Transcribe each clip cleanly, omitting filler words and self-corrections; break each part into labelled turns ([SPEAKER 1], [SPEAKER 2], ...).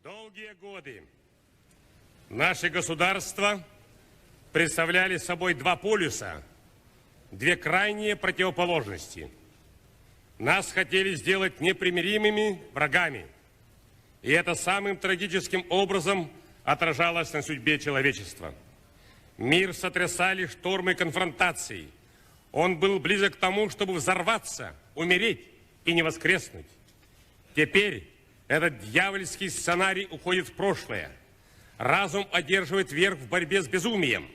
[SPEAKER 1] Долгие годы наши государства представляли собой два полюса, две крайние противоположности. Нас хотели сделать непримиримыми врагами, и это самым трагическим образом отражалось на судьбе человечества. Мир сотрясали штормы конфронтаций. Он был близок к тому, чтобы взорваться, умереть и не воскреснуть. Теперь этот дьявольский сценарий уходит в прошлое. Разум одерживает верх в борьбе с безумием.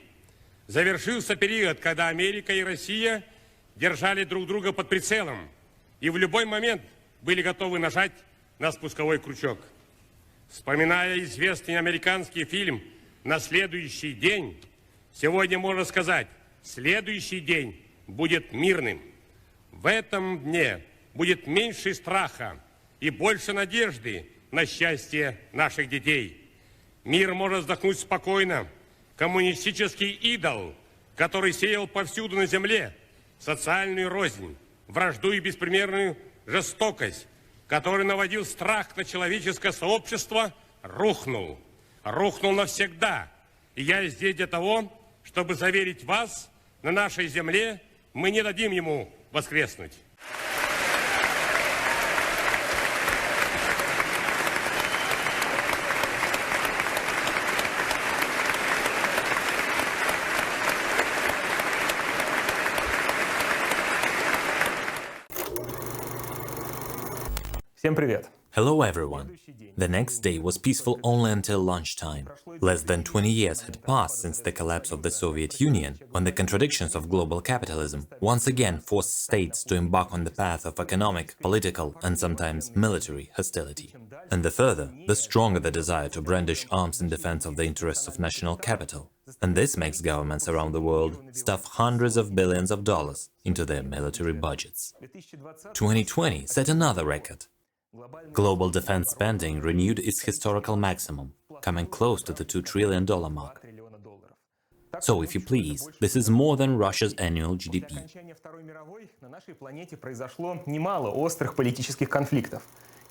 [SPEAKER 1] Завершился период, когда Америка и Россия держали друг друга под прицелом и в любой момент были готовы нажать на спусковой крючок. Вспоминая известный американский фильм «На следующий день», сегодня можно сказать, следующий день будет мирным. В этом дне будет меньше страха и больше надежды на счастье наших детей. Мир может вздохнуть спокойно. Коммунистический идол, который сеял повсюду на земле социальную рознь, вражду и беспримерную жестокость, который наводил страх на человеческое сообщество, рухнул. Рухнул навсегда. И я здесь для того, чтобы заверить вас, на нашей земле мы не дадим ему воскреснуть.
[SPEAKER 2] Всем привет!
[SPEAKER 3] Hello everyone. The next day was peaceful only until lunchtime. Less than 20 years had passed since the collapse of the Soviet Union, when the contradictions of global capitalism once again forced states to embark on the path of economic, political and sometimes military hostility. And the further, the stronger the desire to brandish arms in defense of the interests of national capital. And this makes governments around the world stuff hundreds of billions of dollars into their military budgets. 2020 set another record. Global defense spending renewed its historical maximum, coming close to the $2 trillion mark. So, if you please, this is more than Russia's annual GDP.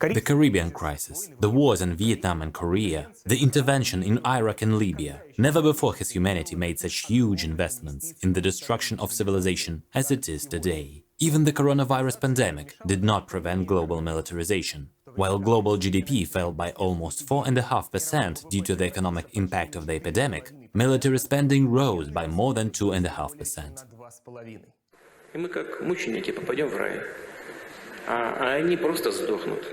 [SPEAKER 3] The Caribbean crisis, the wars in Vietnam and Korea, the intervention in Iraq and Libya. Never before has humanity made such huge investments in the destruction of civilization as it is today. Even the coronavirus pandemic did not prevent global militarization. While global GDP fell by almost 4.5% due to the economic impact of the epidemic, military spending rose by more than 2.5%.
[SPEAKER 4] И мы как мученики попадем в рай, а они просто сдохнут.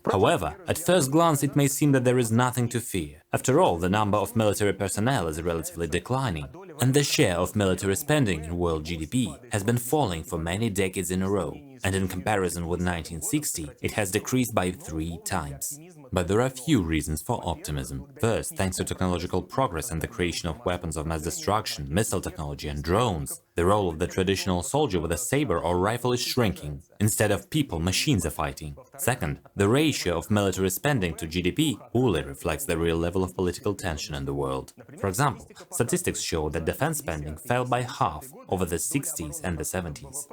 [SPEAKER 3] However, at first glance it may seem that there is nothing to fear. After all, the number of military personnel is relatively declining, and the share of military spending in world GDP has been falling for many decades in a row, and in comparison with 1960, it has decreased by 3 times. But there are few reasons for optimism. First, thanks to technological progress and the creation of weapons of mass destruction, missile technology and drones, the role of the traditional soldier with a saber or rifle is shrinking. Instead of people, machines are fighting. Second, the ratio of military spending to GDP poorly reflects the real level of political tension in the world. For example, statistics show that defense spending fell by half over the 60s and the 70s.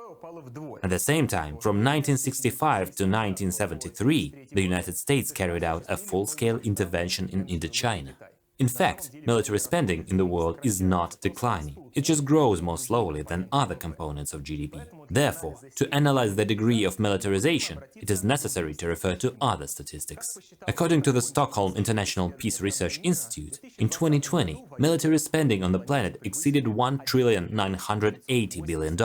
[SPEAKER 3] At the same time, from 1965 to 1973, the United States carried out a full-scale intervention in Indochina. In fact, military spending in the world is not declining. It just grows more slowly than other components of GDP. Therefore, to analyze the degree of militarization, it is necessary to refer to other statistics. According to the Stockholm International Peace Research Institute, in 2020, military spending on the planet exceeded $1,980 billion,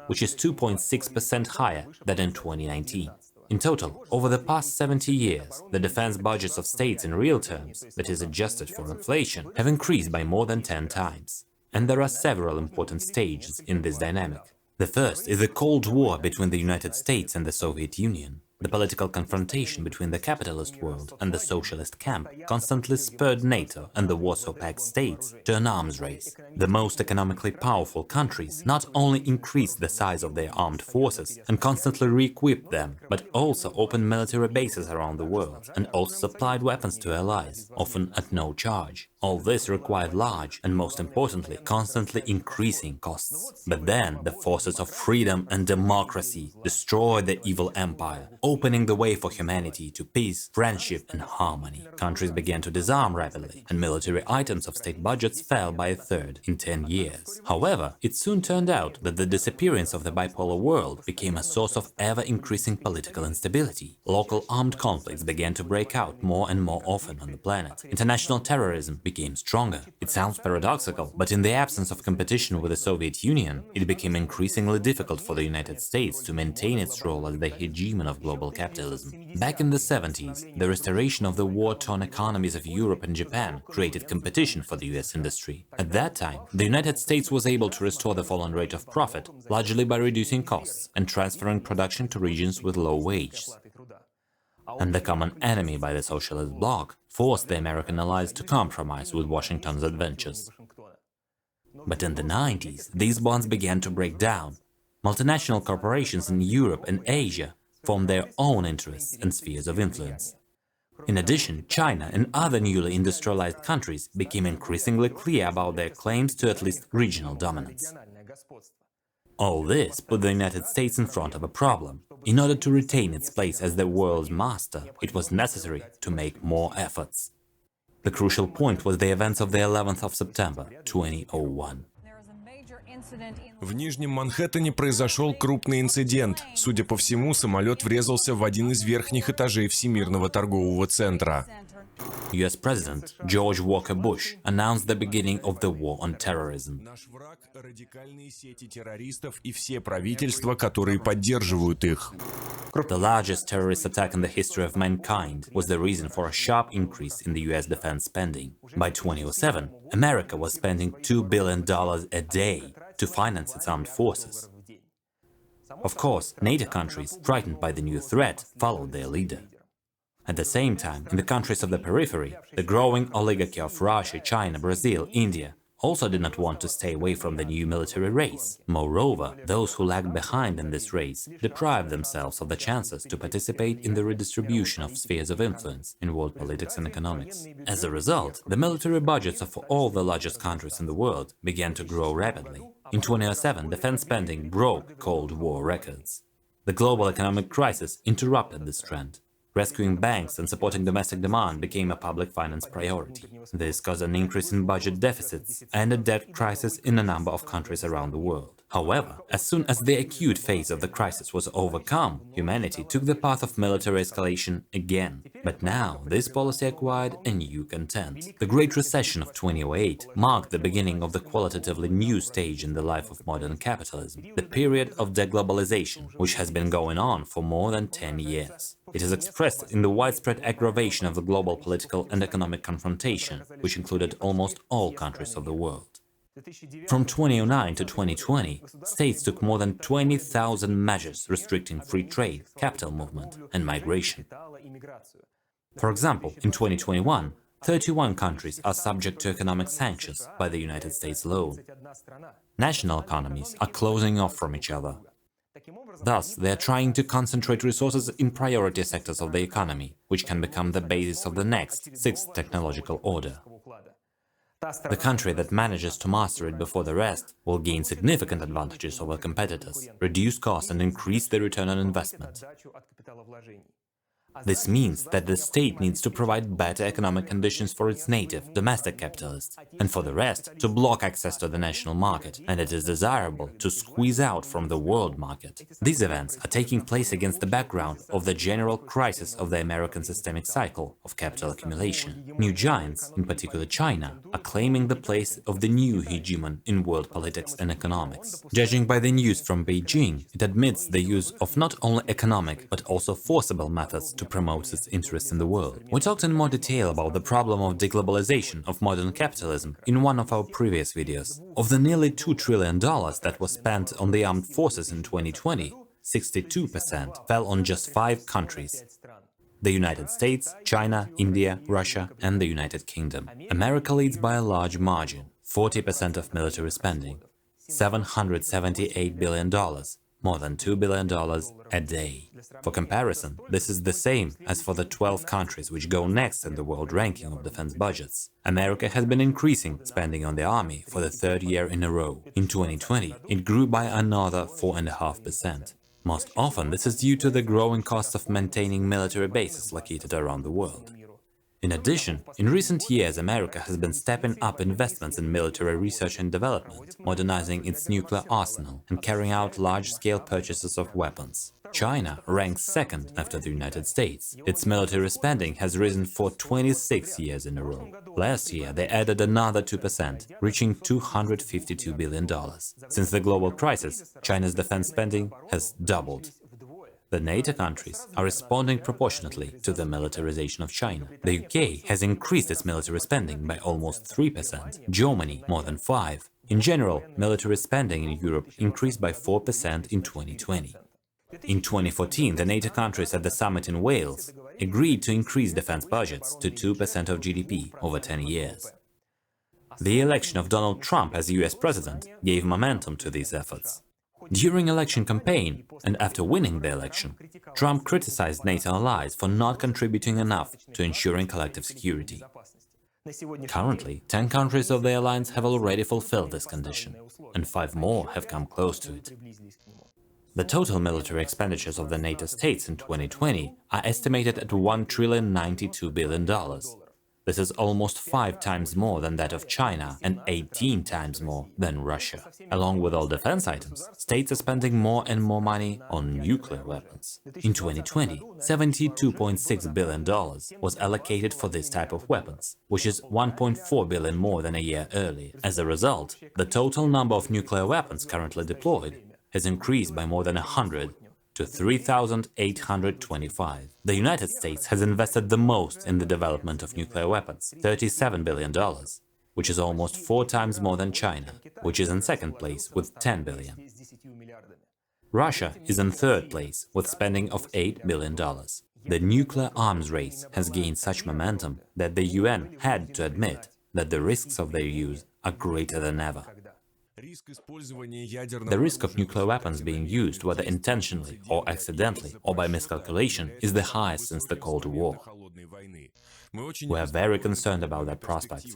[SPEAKER 3] which is 2.6% higher than in 2019. In total, over the past 70 years, the defense budgets of states in real terms, that is adjusted for inflation, have increased by more than 10 times. And there are several important stages in this dynamic. The first is the Cold War between the United States and the Soviet Union. The political confrontation between the capitalist world and the socialist camp constantly spurred NATO and the Warsaw Pact states to an arms race. The most economically powerful countries not only increased the size of their armed forces and constantly re-equipped them, but also opened military bases around the world and also supplied weapons to allies, often at no charge. All this required large and, most importantly, constantly increasing costs. But then the forces of freedom and democracy destroyed the evil empire, opening the way for humanity to peace, friendship and harmony. Countries began to disarm rapidly, and military items of state budgets fell by a third in 10 years. However, it soon turned out that the disappearance of the bipolar world became a source of ever-increasing political instability. Local armed conflicts began to break out more and more often on the planet. International terrorism became stronger. It sounds paradoxical, but in the absence of competition with the Soviet Union, it became increasingly difficult for the United States to maintain its role as the hegemon of global capitalism. Back in the 70s, the restoration of the war-torn economies of Europe and Japan created competition for the US industry. At that time, the United States was able to restore the fallen rate of profit, largely by reducing costs and transferring production to regions with low wages. And the common enemy by the socialist bloc forced the American allies to compromise with Washington's adventures. But in the 90s, these bonds began to break down. Multinational corporations in Europe and Asia formed their own interests and spheres of influence. In addition, China and other newly industrialized countries became increasingly clear about their claims to at least regional dominance. All this put the United States in front of a problem. In order to retain its place as the world's master, it was necessary to make more efforts. The crucial point was the events of the 11th of September 2001.
[SPEAKER 5] В Нижнем Манхэттене произошел крупный инцидент. Судя по всему, самолет врезался в один из верхних этажей Всемирного торгового центра.
[SPEAKER 3] US President George Walker Bush announced the beginning of the war on terrorism.
[SPEAKER 5] Наш враг – радикальные сети террористов и все правительства, которые поддерживают их.
[SPEAKER 3] The largest terrorist attack in the history of mankind was the reason for a sharp increase in the US defense spending. By 2007, America was spending $2 billion a day to finance its armed forces. Of course, NATO countries, frightened by the new threat, followed their leader. At the same time, in the countries of the periphery, the growing oligarchy of Russia, China, Brazil, India also did not want to stay away from the new military race. Moreover, those who lagged behind in this race deprived themselves of the chances to participate in the redistribution of spheres of influence in world politics and economics. As a result, the military budgets of all the largest countries in the world began to grow rapidly. In 2007, defense spending broke Cold War records. The global economic crisis interrupted this trend. Rescuing banks and supporting domestic demand became a public finance priority. This caused an increase in budget deficits and a debt crisis in a number of countries around the world. However, as soon as the acute phase of the crisis was overcome, humanity took the path of military escalation again. But now, this policy acquired a new content. The Great Recession of 2008 marked the beginning of the qualitatively new stage in the life of modern capitalism, the period of deglobalization, which has been going on for more than 10 years. It is expressed in the widespread aggravation of the global political and economic confrontation, which included almost all countries of the world. From 2009 to 2020, states took more than 20,000 measures restricting free trade, capital movement and migration. For example, in 2021, 31 countries are subject to economic sanctions by the United States alone. National economies are closing off from each other. Thus, they are trying to concentrate resources in priority sectors of the economy, which can become the basis of the next, sixth technological order. The country that manages to master it before the rest will gain significant advantages over competitors, reduce costs and increase the return on investment. This means that the state needs to provide better economic conditions for its native, domestic capitalists, and for the rest, to block access to the national market, and it is desirable to squeeze out from the world market. These events are taking place against the background of the general crisis of the American systemic cycle of capital accumulation. New giants, in particular China, are claiming the place of the new hegemon in world politics and economics. Judging by the news from Beijing, it admits the use of not only economic but also forcible methods to promote its interests in the world. We talked in more detail about the problem of deglobalization of modern capitalism in one of our previous videos. Of the nearly $2 trillion that was spent on the armed forces in 2020, 62% fell on just 5 countries: the United States, China, India, Russia and the United Kingdom. America leads by a large margin, 40% of military spending, $778 billion, more than $2 billion a day. For comparison, this is the same as for the 12 countries which go next in the world ranking of defense budgets. America has been increasing spending on the army for the third year in a row. In 2020, it grew by another 4.5%. Most often, this is due to the growing cost of maintaining military bases located around the world. In addition, in recent years, America has been stepping up investments in military research and development, modernizing its nuclear arsenal and carrying out large-scale purchases of weapons. China ranks second after the United States. Its military spending has risen for 26 years in a row. Last year, they added another 2%, reaching $252 billion. Since the global crisis, China's defense spending has doubled. The NATO countries are responding proportionately to the militarization of China. The UK has increased its military spending by almost 3%, Germany more than 5%. In general, military spending in Europe increased by 4% in 2020. In 2014, the NATO countries at the summit in Wales agreed to increase defense budgets to 2% of GDP over 10 years. The election of Donald Trump as US president gave momentum to these efforts. During election campaign and after winning the election, Trump criticized NATO allies for not contributing enough to ensuring collective security. Currently, 10 countries of the alliance have already fulfilled this condition, and 5 more have come close to it. The total military expenditures of the NATO states in 2020 are estimated at $1,092 billion. This is almost 5 times more than that of China and 18 times more than Russia. Along with all defense items, states are spending more and more money on nuclear weapons. In 2020, $72.6 billion was allocated for this type of weapons, which is $1.4 billion more than a year earlier. As a result, the total number of nuclear weapons currently deployed has increased by more than 100 to 3,825. The United States has invested the most in the development of nuclear weapons, $37 billion, which is almost 4 times more than China, which is in second place with $10 billion. Russia is in third place with spending of $8 billion. The nuclear arms race has gained such momentum that the UN had to admit that the risks of their use are greater than ever. The risk of nuclear weapons being used, whether intentionally or accidentally or by miscalculation, is the highest since the Cold War. We are very concerned about that prospect.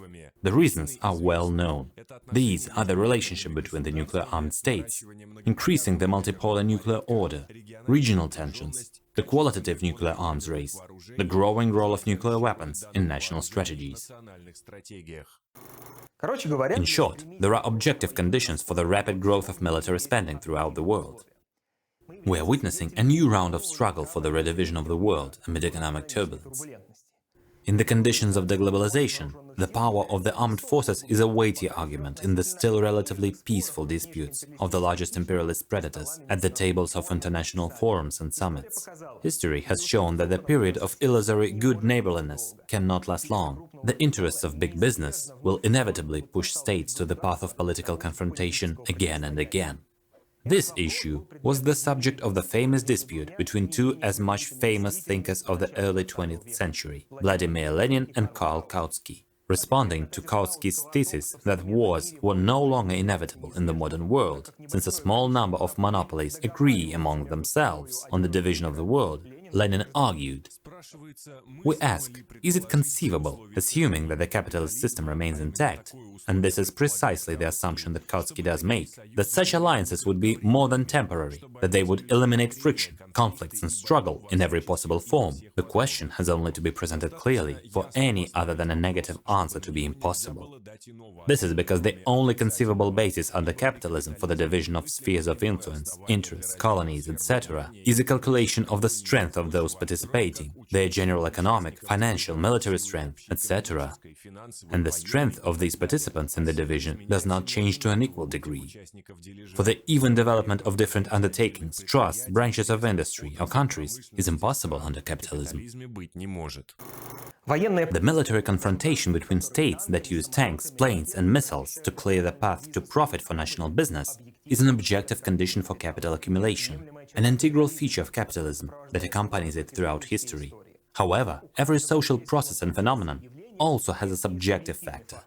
[SPEAKER 3] The reasons are well known. These are the relationship between the nuclear-armed states, increasing the multipolar nuclear order, regional tensions, the qualitative nuclear arms race, the growing role of nuclear weapons in national strategies. In short, there are objective conditions for the rapid growth of military spending throughout the world. We are witnessing a new round of struggle for the redivision of the world amid economic turbulence. In the conditions of deglobalization, the power of the armed forces is a weighty argument in the still relatively peaceful disputes of the largest imperialist predators at the tables of international forums and summits. History has shown that the period of illusory good neighborliness cannot last long. The interests of big business will inevitably push states to the path of political confrontation again and again. This issue was the subject of the famous dispute between 2 as much famous thinkers of the early 20th century, Vladimir Lenin and Karl Kautsky. Responding to Kautsky's thesis that wars were no longer inevitable in the modern world, since a small number of monopolies agree among themselves on the division of the world, Lenin argued, "We ask, is it conceivable, assuming that the capitalist system remains intact, and this is precisely the assumption that Kautsky does make, that such alliances would be more than temporary, that they would eliminate friction, conflicts and struggle in every possible form? The question has only to be presented clearly for any other than a negative answer to be impossible. This is because the only conceivable basis under capitalism for the division of spheres of influence, interests, colonies, etc., is a calculation of the strength of those participating, their general economic, financial, military strength, etc. And the strength of these participants in the division does not change to an equal degree. For the even development of different undertakings, trusts, branches of industry or countries is impossible under capitalism. The military confrontation between states that use tanks, planes and missiles to clear the path to profit for national business is an objective condition for capital accumulation, an integral feature of capitalism that accompanies it throughout history. However, every social process and phenomenon also has a subjective factor.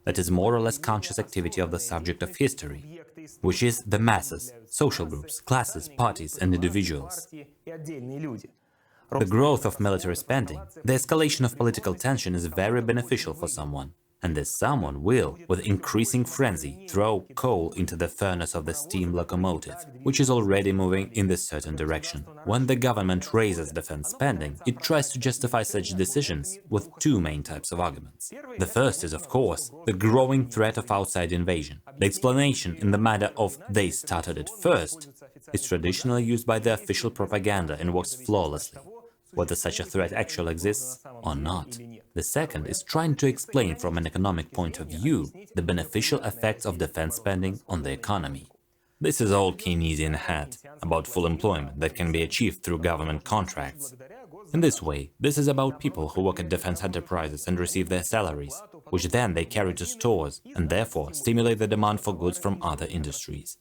[SPEAKER 3] that is more or less conscious activity of the subject of history, which is the masses, social groups, classes, parties and individuals. The growth of military spending, the escalation of political tension is very beneficial for someone. And this someone will, with increasing frenzy, throw coal into the furnace of the steam locomotive, which is already moving in this certain direction. When the government raises defense spending, it tries to justify such decisions with two main types of arguments. The first is, of course, the growing threat of outside invasion. The explanation in the matter of "they started it first" is traditionally used by the official propaganda and works flawlessly, whether such a threat actually exists or not. The second is trying to explain from an economic point of view the beneficial effects of defense spending on the economy. This is all Keynesian hat, about full employment that can be achieved through government contracts. In this way, this is about people who work at defense enterprises and receive their salaries, which then they carry to stores and therefore stimulate the demand for goods from other industries.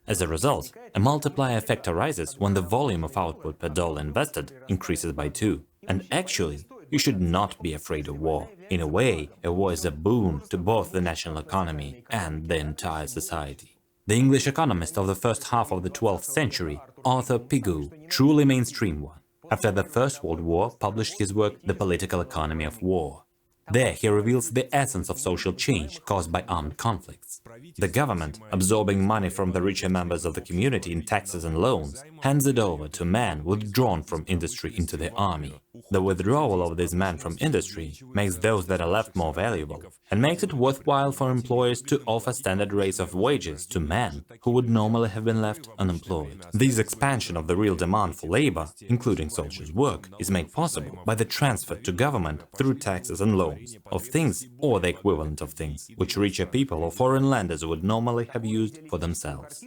[SPEAKER 3] As a result, a multiplier effect arises when the volume of output per dollar invested increases by 2. And actually, you should not be afraid of war. In a way, a war is a boon to both the national economy and the entire society. The English economist of the first half of the 12th century, Arthur Pigou, truly mainstream one, after the First World War published his work The Political Economy of War. There he reveals the essence of social change caused by armed conflicts. The government, absorbing money from the richer members of the community in taxes and loans, hands it over to men withdrawn from industry into the army. The withdrawal of these men from industry makes those that are left more valuable and makes it worthwhile for employers to offer standard rates of wages to men who would normally have been left unemployed. This expansion of the real demand for labor, including soldiers' work, is made possible by the transfer to government through taxes and loans of things or the equivalent of things, which richer people or foreign lenders would normally have used for themselves.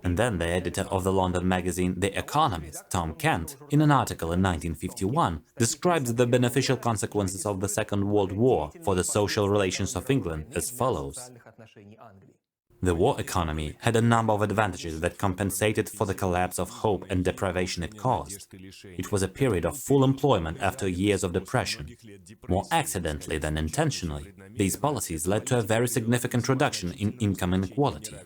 [SPEAKER 3] And then the editor of the London magazine The Economist, Tom Kent, in an article in 1951, describes the beneficial consequences of the Second World War for the social relations of England as follows. The war economy had a number of advantages that compensated for the collapse of hope and deprivation it caused. It was a period of full employment after years of depression. More accidentally than intentionally, these policies led to a very significant reduction in income inequality.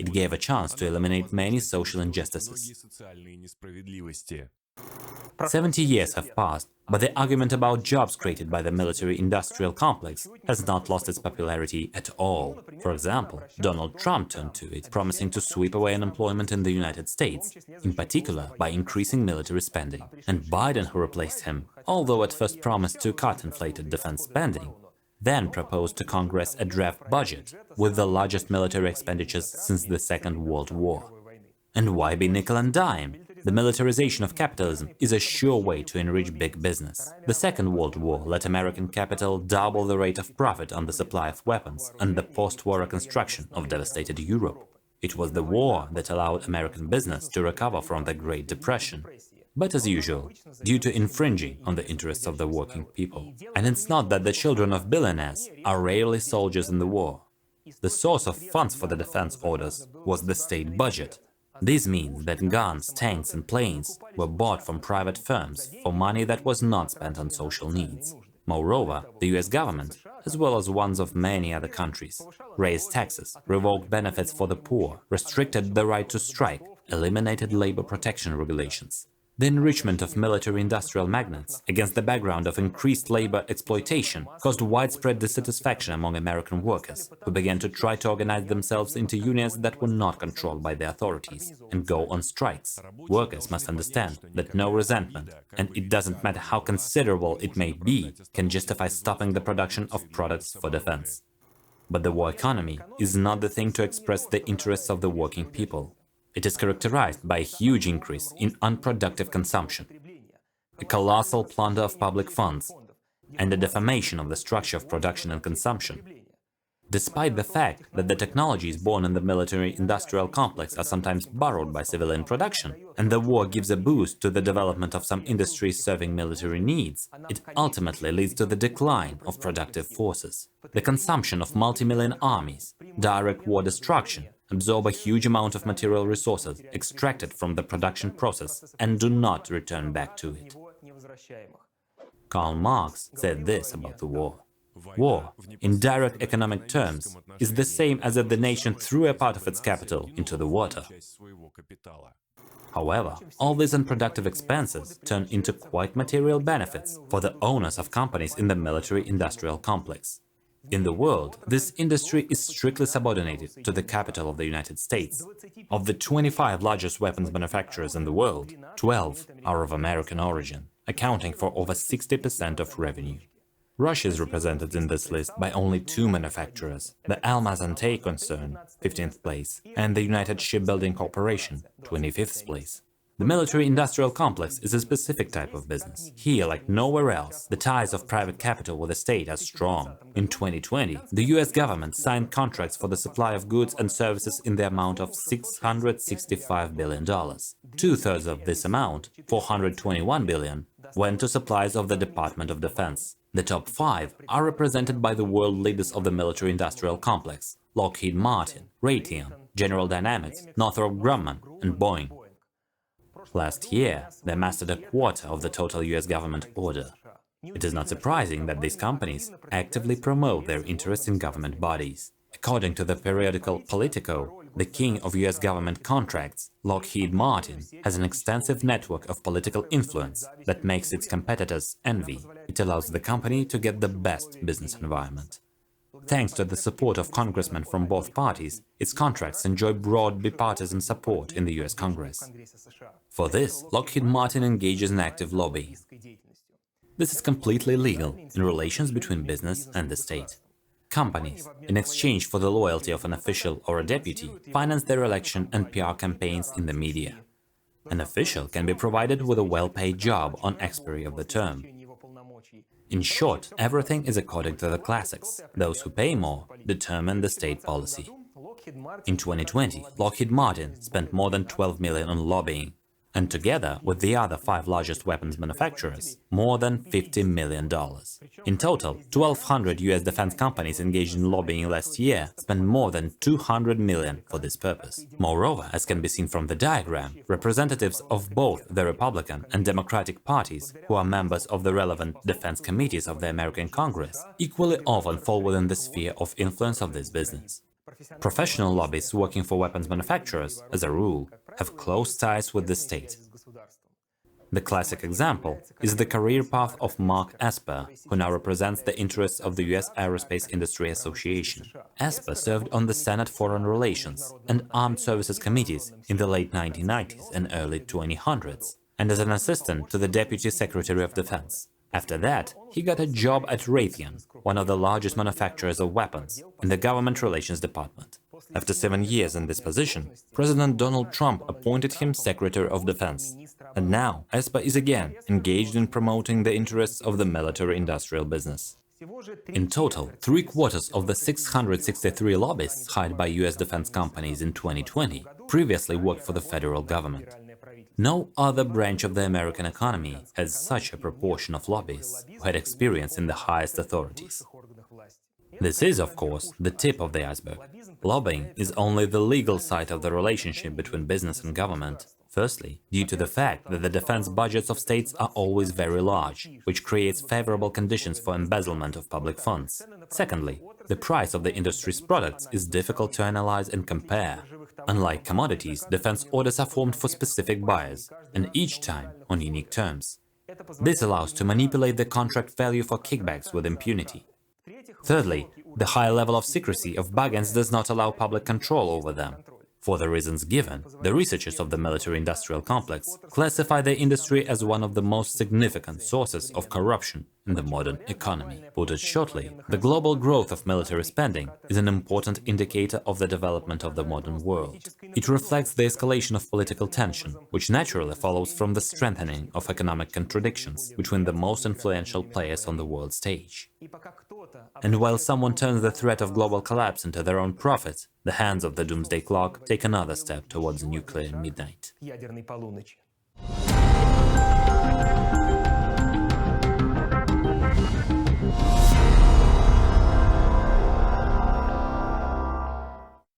[SPEAKER 3] It gave a chance to eliminate many social injustices. 70 years have passed, but the argument about jobs created by the military-industrial complex has not lost its popularity at all. For example, Donald Trump turned to it, promising to sweep away unemployment in the United States, in particular by increasing military spending. And Biden, who replaced him, although at first promised to cut inflated defense spending, then proposed to Congress a draft budget with the largest military expenditures since the Second World War. And why be nickel and dime? The militarization of capitalism is a sure way to enrich big business. The Second World War let American capital double the rate of profit on the supply of weapons and the post-war reconstruction of devastated Europe. It was the war that allowed American business to recover from the Great Depression. But as usual, due to infringing on the interests of the working people. And it's not that the children of billionaires are rarely soldiers in the war. The source of funds for the defense orders was the state budget. This means that guns, tanks and planes were bought from private firms for money that was not spent on social needs. Moreover, the US government, as well as ones of many other countries, raised taxes, revoked benefits for the poor, restricted the right to strike, eliminated labor protection regulations. The enrichment of military-industrial magnates, against the background of increased labor exploitation, caused widespread dissatisfaction among American workers, who began to try to organize themselves into unions that were not controlled by the authorities, and go on strikes. Workers must understand that no resentment, and it doesn't matter how considerable it may be, can justify stopping the production of products for defense. But the war economy is not the thing to express the interests of the working people. It is characterized by a huge increase in unproductive consumption, a colossal plunder of public funds, and a deformation of the structure of production and consumption. Despite the fact that the technologies born in the military-industrial complex are sometimes borrowed by civilian production, and the war gives a boost to the development of some industries serving military needs, it ultimately leads to the decline of productive forces, the consumption of multi-million armies, direct war destruction, absorb a huge amount of material resources extracted from the production process and do not return back to it. Karl Marx said this about the war. War, in direct economic terms, is the same as if the nation threw a part of its capital into the water. However, all these unproductive expenses turn into quite material benefits for the owners of companies in the military-industrial complex. In the world, this industry is strictly subordinated to the capital of the United States. Of the 25 largest weapons manufacturers in the world, 12 are of American origin, accounting for over 60% of revenue. Russia is represented in this list by only 2 manufacturers, the Almaz-Antey concern, 15th place, and the United Shipbuilding Corporation, 25th place. The military-industrial complex is a specific type of business. Here, like nowhere else, the ties of private capital with the state are strong. In 2020, the US government signed contracts for the supply of goods and services in the amount of $665 billion. Two-thirds of this amount, $421 billion, went to supplies of the Department of Defense. The top 5 are represented by the world leaders of the military-industrial complex: Lockheed Martin, Raytheon, General Dynamics, Northrop Grumman and Boeing. Last year, they mastered a quarter of the total US government order. It is not surprising that these companies actively promote their interests in government bodies. According to the periodical Politico, the king of US government contracts, Lockheed Martin, has an extensive network of political influence that makes its competitors envy. It allows the company to get the best business environment. Thanks to the support of congressmen from both parties, its contracts enjoy broad bipartisan support in the US Congress. For this, Lockheed Martin engages in active lobbying. This is completely legal in relations between business and the state. Companies, in exchange for the loyalty of an official or a deputy, finance their election and PR campaigns in the media. An official can be provided with a well-paid job on expiry of the term. In short, everything is according to the classics. Those who pay more determine the state policy. In 2020, Lockheed Martin spent more than $12 million on lobbying, and together with the other 5 largest weapons manufacturers, more than $50 million. In total, 1,200 US defense companies engaged in lobbying last year spent more than $200 million for this purpose. Moreover, as can be seen from the diagram, representatives of both the Republican and Democratic parties, who are members of the relevant defense committees of the American Congress, equally often fall within the sphere of influence of this business. Professional lobbyists working for weapons manufacturers, as a rule, have close ties with the state. The classic example is the career path of Mark Esper, who now represents the interests of the US Aerospace Industry Association. Esper served on the Senate Foreign Relations and Armed Services Committees in the late 1990s and early 2000s, and as an assistant to the Deputy Secretary of Defense. After that, he got a job at Raytheon, one of the largest manufacturers of weapons, in the Government Relations Department. After 7 years in this position, President Donald Trump appointed him Secretary of Defense. And now, Esper is again engaged in promoting the interests of the military-industrial business. In total, 3/4 of the 663 lobbyists hired by US defense companies in 2020 previously worked for the federal government. No other branch of the American economy has such a proportion of lobbyists who had experience in the highest authorities. This is, of course, the tip of the iceberg. Lobbying is only the legal side of the relationship between business and government. Firstly, due to the fact that the defense budgets of states are always very large, which creates favorable conditions for embezzlement of public funds. Secondly, the price of the industry's products is difficult to analyze and compare. Unlike commodities, defense orders are formed for specific buyers, and each time on unique terms. This allows to manipulate the contract value for kickbacks with impunity. Thirdly, the high level of secrecy of bargains does not allow public control over them. For the reasons given, the researchers of the military-industrial complex classify the industry as one of the most significant sources of corruption in the modern economy. Put it shortly, the global growth of military spending is an important indicator of the development of the modern world. It reflects the escalation of political tension, which naturally follows from the strengthening of economic contradictions between the most influential players on the world stage. And while someone turns the threat of global collapse into their own profit, the hands of the doomsday clock take another step towards nuclear midnight.